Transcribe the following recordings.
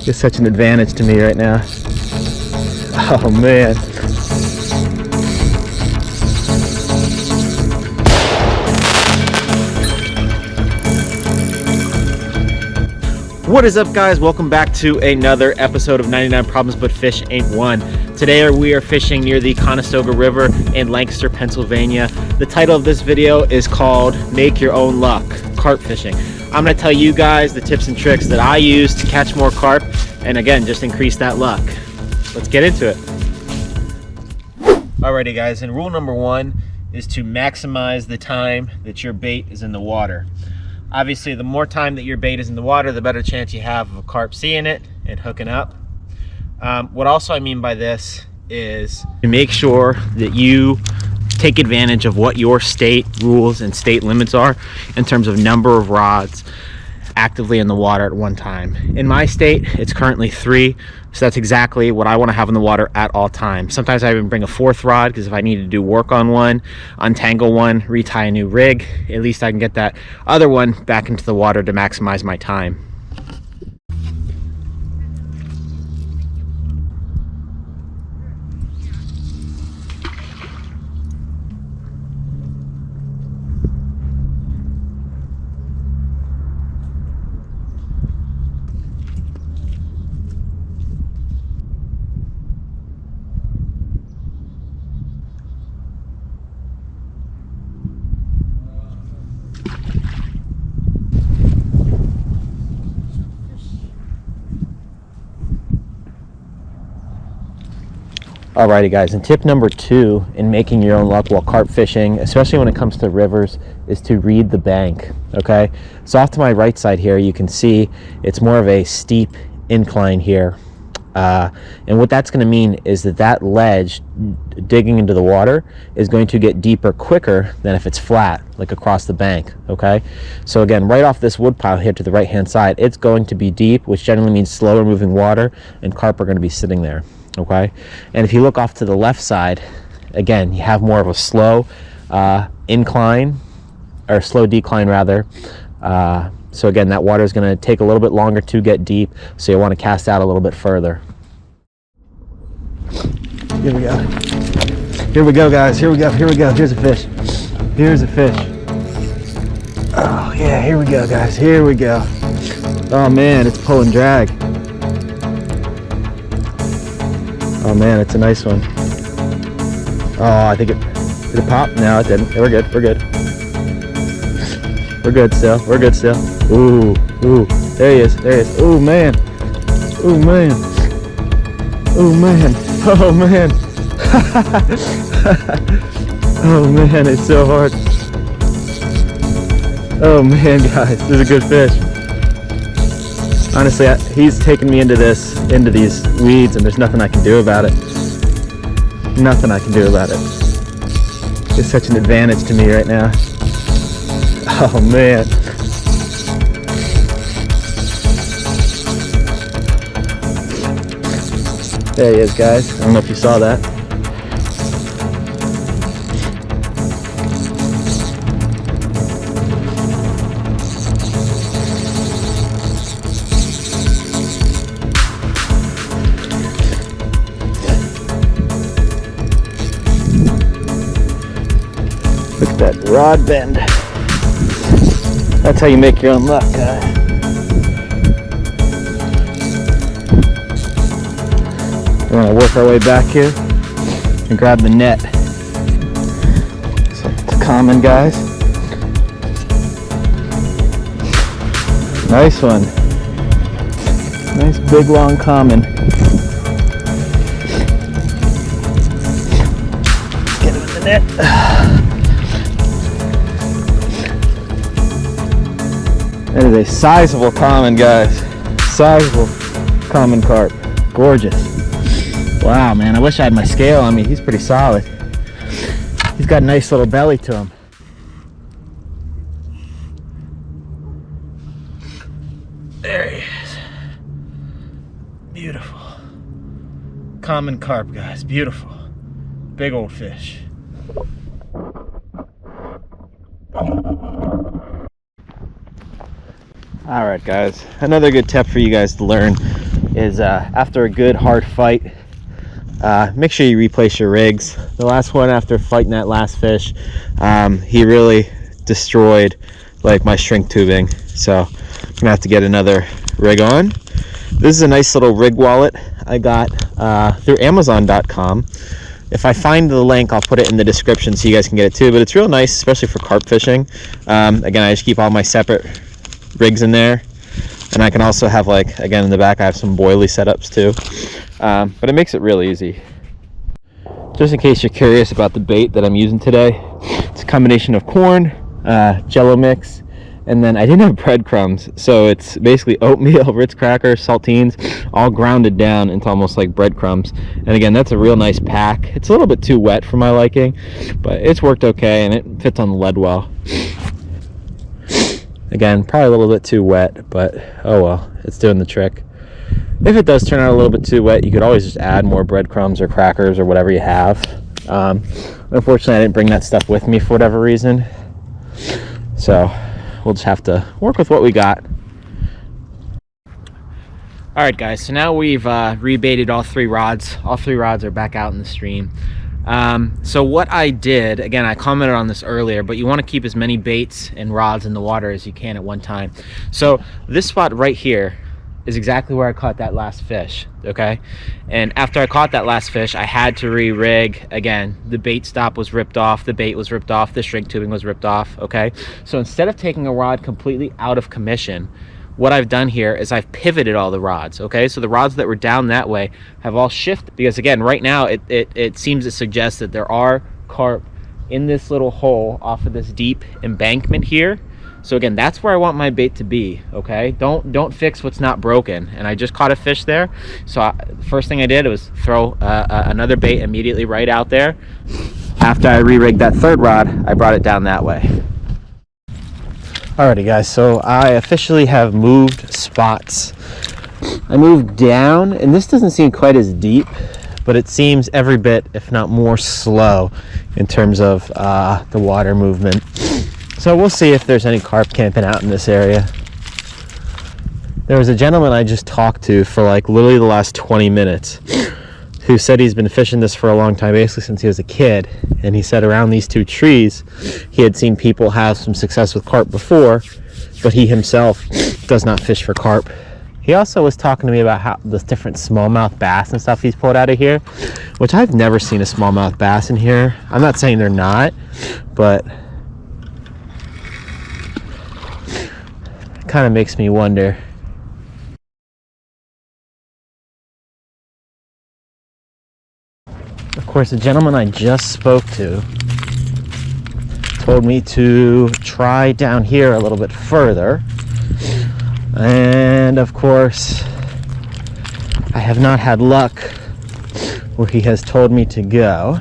It's such an advantage to me right now. Oh man. What is up, guys? Welcome back to another episode of 99 Problems But Fish Ain't One. Today we are fishing near the Conestoga River in Lancaster, Pennsylvania. The title of this video is called Make Your Own Luck, Carp Fishing. I'm going to tell you guys the tips and tricks that I use to catch more carp and again, just increase that luck. Let's get into it. Alrighty guys, and rule number one is to maximize the time that your bait is in the water. Obviously, the more time that your bait is in the water, the better chance you have of a carp seeing it and hooking up. What also I mean by this is to make sure that you take advantage of what your state rules and state limits are in terms of number of rods actively in the water at one time. In my state, it's currently 3, so that's exactly what I want to have in the water at all times. Sometimes I even bring a 4th rod, because if I need to do work on one, untangle one, retie a new rig, at least I can get that other one back into the water to maximize my time. Alrighty guys, and tip number 2 in making your own luck while carp fishing, especially when it comes to rivers, is to read the bank, okay? So off to my right side here, you can see it's more of a steep incline here. And what that's gonna mean is that ledge digging into the water is going to get deeper quicker than if it's flat, like across the bank, okay? So again, right off this wood pile here to the right-hand side, it's going to be deep, which generally means slower moving water, and carp are gonna be sitting there. Okay, and if you look off to the left side, again, you have more of a slow incline, or slow decline rather. So again, that water is going to take a little bit longer to get deep, so you want to cast out a little bit further. Here we go. Here we go, guys. Here we go. Here we go. Here's a fish. Here's a fish. Oh yeah, here we go, guys. Here we go. Oh man, it's pull and drag. Oh man, it's a nice one. Oh, I think did it pop? No, it didn't. We're good, we're good. We're good still, we're good still. Ooh, ooh, there he is, there he is. Ooh man, ooh man, ooh man, oh man. Oh man, it's so hard. Oh man, guys, this is a good fish. Honestly, he's taking me into these weeds, and there's nothing I can do about it. Nothing I can do about it. It's such an advantage to me right now. Oh man. There he is, guys. I don't know if you saw that. Look at that rod bend. That's how you make your own luck, guys. We're gonna work our way back here and grab the net. So it's common, guys. Nice one. Nice big long common. Get him in the net. That is a sizable common, guys. Sizable common carp. Gorgeous. Wow, man, I wish I had my scale on me. He's pretty solid. He's got a nice little belly to him. There he is. Beautiful. Common carp, guys. Beautiful. Big old fish. Alright guys, another good tip for you guys to learn is after a good hard fight, make sure you replace your rigs. The last one, after fighting that last fish, he really destroyed like my shrink tubing, so I'm gonna have to get another rig on. This is a nice little rig wallet I got through Amazon.com. If I find the link, I'll put it in the description so you guys can get it too, but it's real nice, especially for carp fishing. Again, I just keep all my separate rigs in there, and I can also have, like, again, in the back I have some boilie setups too, but it makes it real easy. Just in case you're curious about the bait that I'm using today, it's a combination of corn, jello mix, and then I didn't have breadcrumbs, so it's basically oatmeal, Ritz crackers, saltines, all grounded down into almost like breadcrumbs. And again, that's a real nice pack. It's a little bit too wet for my liking, but it's worked okay, and it fits on the lead well. Again, probably a little bit too wet, but oh well, it's doing the trick. If it does turn out a little bit too wet, you could always just add more breadcrumbs or crackers or whatever you have. Unfortunately, I didn't bring that stuff with me for whatever reason, so we'll just have to work with what we got. All right, guys, so now we've rebaited all three rods. All three rods are back out in the stream. So what I did, again, I commented on this earlier, but you want to keep as many baits and rods in the water as you can at one time. So this spot right here is exactly where I caught that last fish, okay? And after I caught that last fish, I had to re-rig. Again, the bait stop was ripped off, the bait was ripped off, the shrink tubing was ripped off, okay? So instead of taking a rod completely out of commission, what I've done here is I've pivoted all the rods, okay? So the rods that were down that way have all shifted, because again, right now it seems to suggest that there are carp in this little hole off of this deep embankment here. So again, that's where I want my bait to be, okay? Don't fix what's not broken. And I just caught a fish there. So the first thing I did was throw another bait immediately right out there. After I re-rigged that third rod, I brought it down that way. Alrighty guys, so I officially have moved spots. I moved down, and this doesn't seem quite as deep, but it seems every bit, if not more, slow in terms of the water movement. So we'll see if there's any carp camping out in this area. There was a gentleman I just talked to for like literally the last 20 minutes who said he's been fishing this for a long time, basically since he was a kid. And he said around these two trees, he had seen people have some success with carp before, but he himself does not fish for carp. He also was talking to me about how the different smallmouth bass and stuff he's pulled out of here, which I've never seen a smallmouth bass in here. I'm not saying they're not, but kind of makes me wonder. Of course, the gentleman I just spoke to told me to try down here a little bit further, and of course I have not had luck where he has told me to go.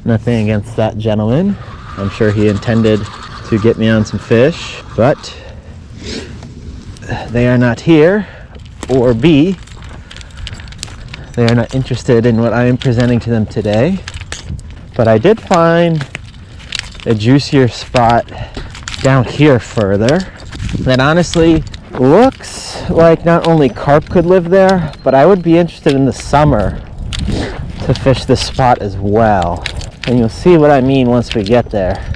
Nothing against that gentleman. I'm sure he intended to get me on some fish, but they are not here, or B, they are not interested in what I am presenting to them today. But I did find a juicier spot down here further that honestly looks like not only carp could live there, but I would be interested in the summer to fish this spot as well. And you'll see what I mean once we get there.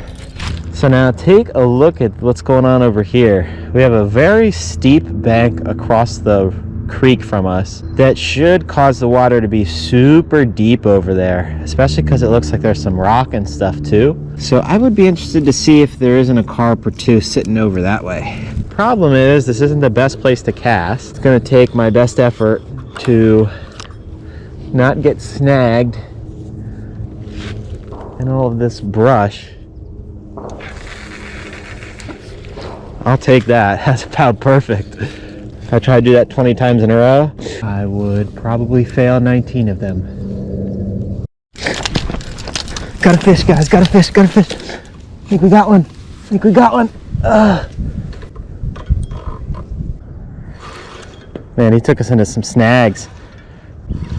So now take a look at what's going on over here. We have a very steep bank across the creek from us that should cause the water to be super deep over there, especially because it looks like there's some rock and stuff too. So I would be interested to see if there isn't a carp or two sitting over that way. Problem is, this isn't the best place to cast. It's going to take my best effort to not get snagged in all of this brush. I'll take that. That's about perfect. If I try to do that 20 times in a row, I would probably fail 19 of them. Got a fish, guys. Got a fish. Got a fish. I think we got one. I think we got one. Man, he took us into some snags.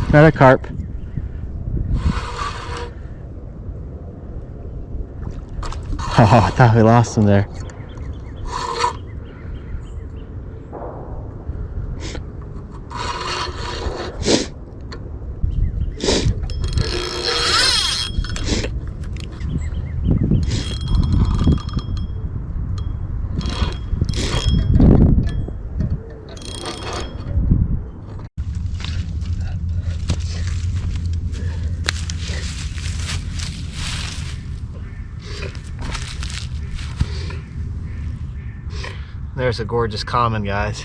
Another carp. Oh, I thought we lost him there. There's a gorgeous common, guys.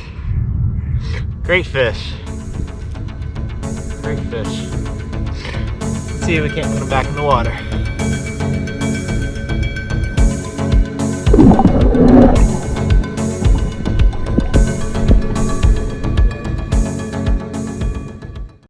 Great fish. Great fish. Let's see if we can't put them back in the water.